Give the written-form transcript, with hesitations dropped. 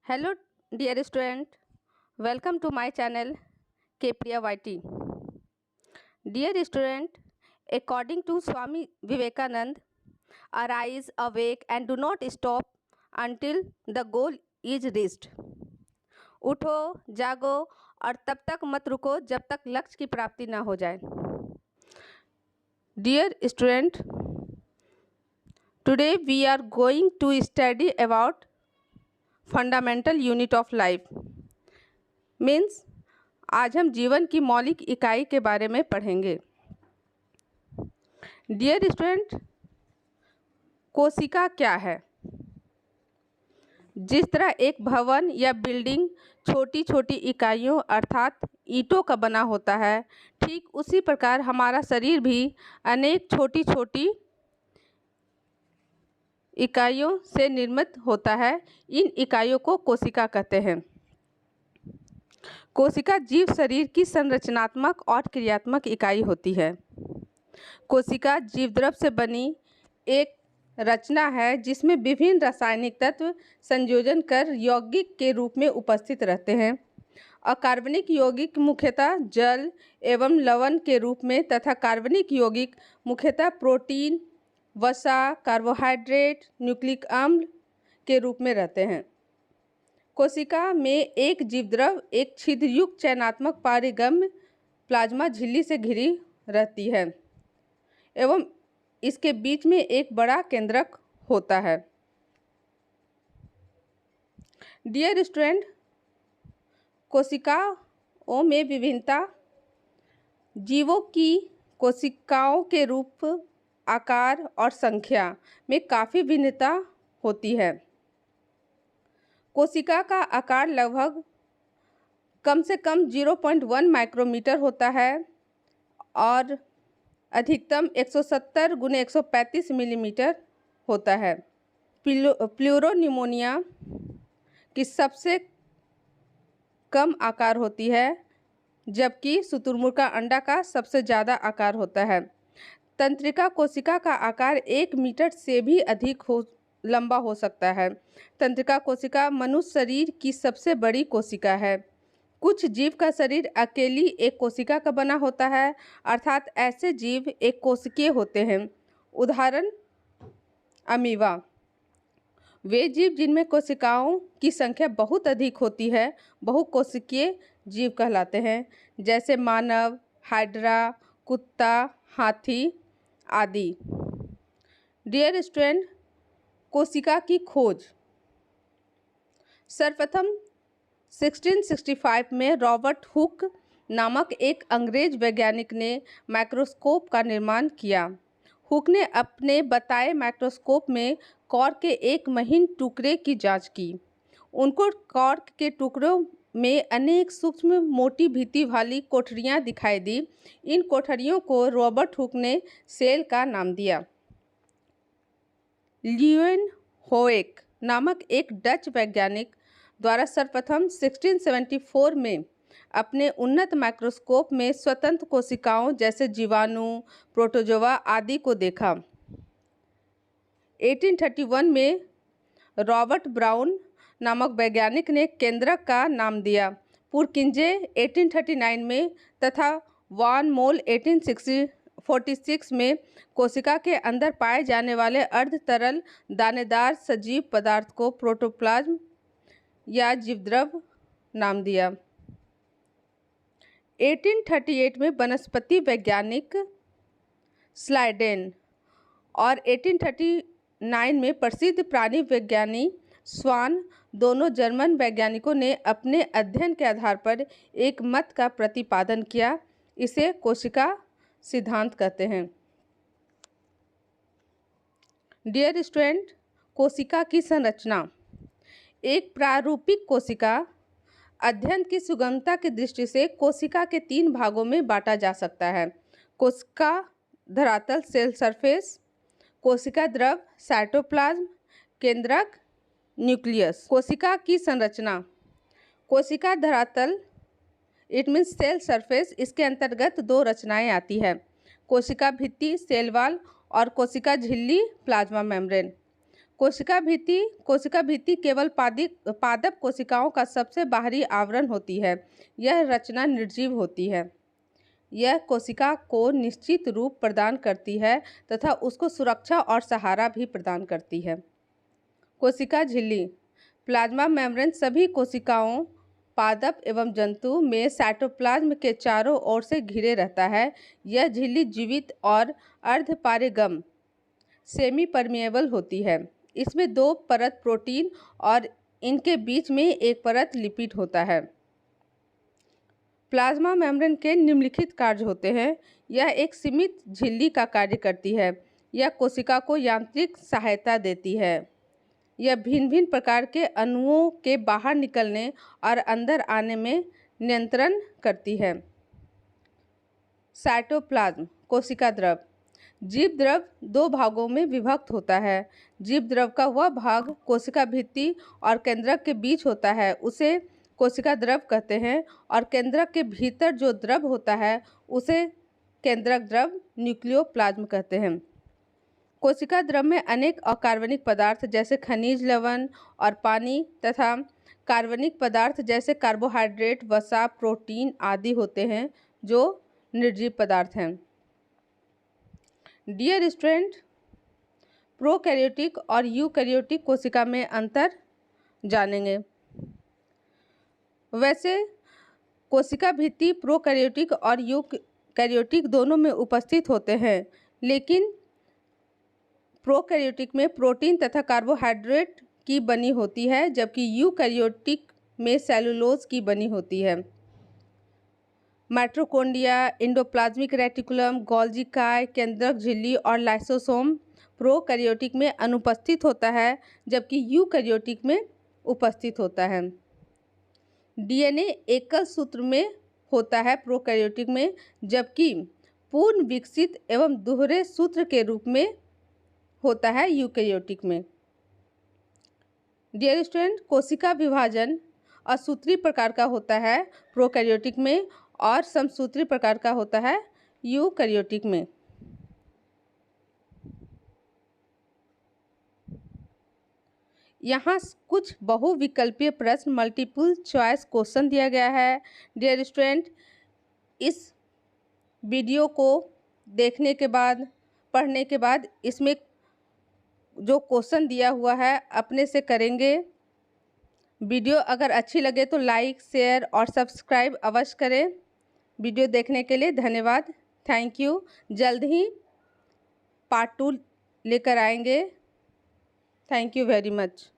Hello, dear student. Welcome to my channel Kpriya YT. Dear student, according to Swami Vivekanand, arise, awake, and do not stop until the goal is reached. उठो, जागो और तब तक मत रुको जब तक लक्ष्य की प्राप्ति ना हो जाए. Dear student, today we are going to study about fundamental unit of life. Means आज हम जीवन की मौलिक इकाई के बारे में पढ़ेंगे. डियर स्टूडेंट, कोशिका क्या है? जिस तरह एक भवन या बिल्डिंग छोटी छोटी इकाइयों अर्थात ईंटों का बना होता है, ठीक उसी प्रकार हमारा शरीर भी अनेक छोटी छोटी इकाइयों से निर्मित होता है. इन इकाइयों को कोशिका कहते हैं. कोशिका जीव शरीर की संरचनात्मक और क्रियात्मक इकाई होती है. कोशिका जीवद्रव से बनी एक रचना है जिसमें विभिन्न रासायनिक तत्व संयोजन कर यौगिक के रूप में उपस्थित रहते हैं. अकार्बनिक यौगिक मुख्यतः जल एवं लवण के रूप में तथा कार्बनिक यौगिक मुख्यतः प्रोटीन, वसा, कार्बोहाइड्रेट, न्यूक्लिक अम्ल के रूप में रहते हैं. कोशिका में एक जीवद्रव एक छिद्रयुक्त चयनात्मक पारगम्य प्लाज्मा झिल्ली से घिरी रहती है एवं इसके बीच में एक बड़ा केंद्रक होता है. डियर स्टूडेंट, कोशिकाओं में विभिन्नता जीवों की कोशिकाओं के रूप, आकार और संख्या में काफ़ी भिन्नता होती है. कोशिका का आकार लगभग कम से कम 0.1 माइक्रोमीटर होता है और अधिकतम 170 × 135 मिलीमीटर होता है. प्लूरोनिमोनिया की सबसे कम आकार होती है जबकि शुतुरमुर्ग का अंडा का सबसे ज़्यादा आकार होता है. तंत्रिका कोशिका का आकार 1 मीटर से भी अधिक लंबा हो सकता है. तंत्रिका कोशिका मनुष्य शरीर की सबसे बड़ी कोशिका है. कुछ जीव का शरीर अकेली एक कोशिका का बना होता है, अर्थात ऐसे जीव एक कोशिकीय होते हैं. उदाहरण अमीबा. वे जीव जिनमें कोशिकाओं की संख्या बहुत अधिक होती है बहुकोशिकीय जीव कहलाते हैं, जैसे मानव, हाइड्रा, कुत्ता, हाथी आदि. डियर स्टूडेंट, कोशिका की खोज सर्वप्रथम 1665 में रॉबर्ट हुक नामक एक अंग्रेज वैज्ञानिक ने माइक्रोस्कोप का निर्माण किया. हुक ने अपने बताए माइक्रोस्कोप में कॉर्क के एक महीन टुकड़े की जांच की. उनको कॉर्क के टुकड़ों में अनेक सूक्ष्म मोटी भित्ति वाली कोठरियां दिखाई दी. इन कोठरियों को रॉबर्ट हुक ने सेल का नाम दिया. ल्यूएनहोएक नामक एक डच वैज्ञानिक द्वारा सर्वप्रथम 1674 में अपने उन्नत माइक्रोस्कोप में स्वतंत्र कोशिकाओं जैसे जीवाणु, प्रोटोजोआ आदि को देखा. 1831 में रॉबर्ट ब्राउन नामक वैज्ञानिक ने केंद्रक का नाम दिया. पुरकिंजे 1839 में तथा वान मोल 1846 में कोशिका के अंदर पाए जाने वाले अर्ध तरल दानेदार सजीव पदार्थ को प्रोटोप्लाज्म या जीवद्रव नाम दिया. 1838 में वनस्पति वैज्ञानिक स्लाइडेन और 1839 में प्रसिद्ध प्राणी वैज्ञानी स्वान, दोनों जर्मन वैज्ञानिकों ने अपने अध्ययन के आधार पर एक मत का प्रतिपादन किया. इसे कोशिका सिद्धांत कहते हैं. डियर स्टूडेंट, कोशिका की संरचना. एक प्रारूपिक कोशिका अध्ययन की सुगमता की दृष्टि से कोशिका के 3 भागों में बांटा जा सकता है. कोशिका धरातल सेल सरफेस, कोशिका द्रव साइटोप्लाज्म, केंद्रक न्यूक्लियस. कोशिका की संरचना. कोशिका धरातल इट मीन्स सेल सरफेस, इसके अंतर्गत 2 रचनाएं आती है, कोशिका भित्ति सेल वॉल और कोशिका झिल्ली प्लाज्मा मेम्ब्रेन. कोशिका भित्ति केवल पादप कोशिकाओं का सबसे बाहरी आवरण होती है। यह रचना निर्जीव होती है। यह कोशिका को निश्चित रूप प्रदान करती है तथा उसको सुरक्षा और सहारा भी प्रदान करती है। कोशिका झिल्ली। प्लाज्मा मेम्ब्रेन सभी कोशिकाओं, पादप एवं जंतु में साइटोप्लाज्म के चारों ओर से घिरे रहता है। यह झिल्ली जीवित और अर्धपारगम सेमी परमिएबल होती है। इसमें 2 परत प्रोटीन और इनके बीच में एक परत लिपिड होता है। प्लाज्मा मेम्ब्रेन के निम्नलिखित कार्य होते हैं। यह एक सीमित झिल्ली का कार्य करती है। यह कोशिका को यांत्रिक सहायता देती है। यह भिन्न भिन्न प्रकार के अणुओं के बाहर निकलने और अंदर आने में नियंत्रण करती है। साइटोप्लाज्म कोशिका द्रव। जीव द्रव 2 भागों में विभक्त होता है। जीव द्रव का वह भाग कोशिका भित्ति और केंद्रक के बीच होता है उसे कोशिका द्रव कहते हैं, और केंद्रक के भीतर जो द्रव होता है उसे केंद्रक द्रव न्यूक्लियोप्लाज्म कहते हैं। कोशिका द्रव में अनेक अकार्बनिक पदार्थ जैसे खनिज लवण और पानी तथा कार्बनिक पदार्थ जैसे कार्बोहाइड्रेट, वसा, प्रोटीन आदि होते हैं जो निर्जीव पदार्थ हैं। डियर स्टूडेंट, प्रोकैरियोटिक और यूकैरियोटिक कोशिका में अंतर जानेंगे। वैसे कोशिका भित्ति प्रोकैरियोटिक और यूकैरियोटिक दोनों में उपस्थित होते हैं, लेकिन प्रोकैरियोटिक में प्रोटीन तथा कार्बोहाइड्रेट की बनी होती है, जबकि यूकैरियोटिक में सेलुलोज की बनी होती है। माइटोकॉन्ड्रिया, एंडोप्लाज्मिक रेटिकुलम, गोल्गी काय, केंद्रक झिल्ली और लाइसोसोम प्रोकैरियोटिक में अनुपस्थित होता है, जबकि यूकैरियोटिक में उपस्थित होता है। डीएनए एकल सूत्र में होता है प्रोकैरियोटिक में, जबकि पूर्ण विकसित एवं दोहरे सूत्र के रूप में होता है यूकैरियोटिक में। डियर स्टूडेंट, कोशिका विभाजन असूत्री प्रकार का होता है प्रोकैरियोटिक में और समसूत्री प्रकार का होता है यूकैरियोटिक में। यहाँ कुछ बहुविकल्पीय प्रश्न मल्टीपल चॉइस क्वेश्चन दिया गया है। डियर स्टूडेंट, इस वीडियो को देखने के बाद, पढ़ने के बाद इसमें जो क्वेश्चन दिया हुआ है अपने से करेंगे। वीडियो अगर अच्छी लगे तो लाइक, शेयर और सब्सक्राइब अवश्य करें। वीडियो देखने के लिए धन्यवाद। Thank you. जल्द ही पार्ट 2 लेकर आएंगे। Thank you very much.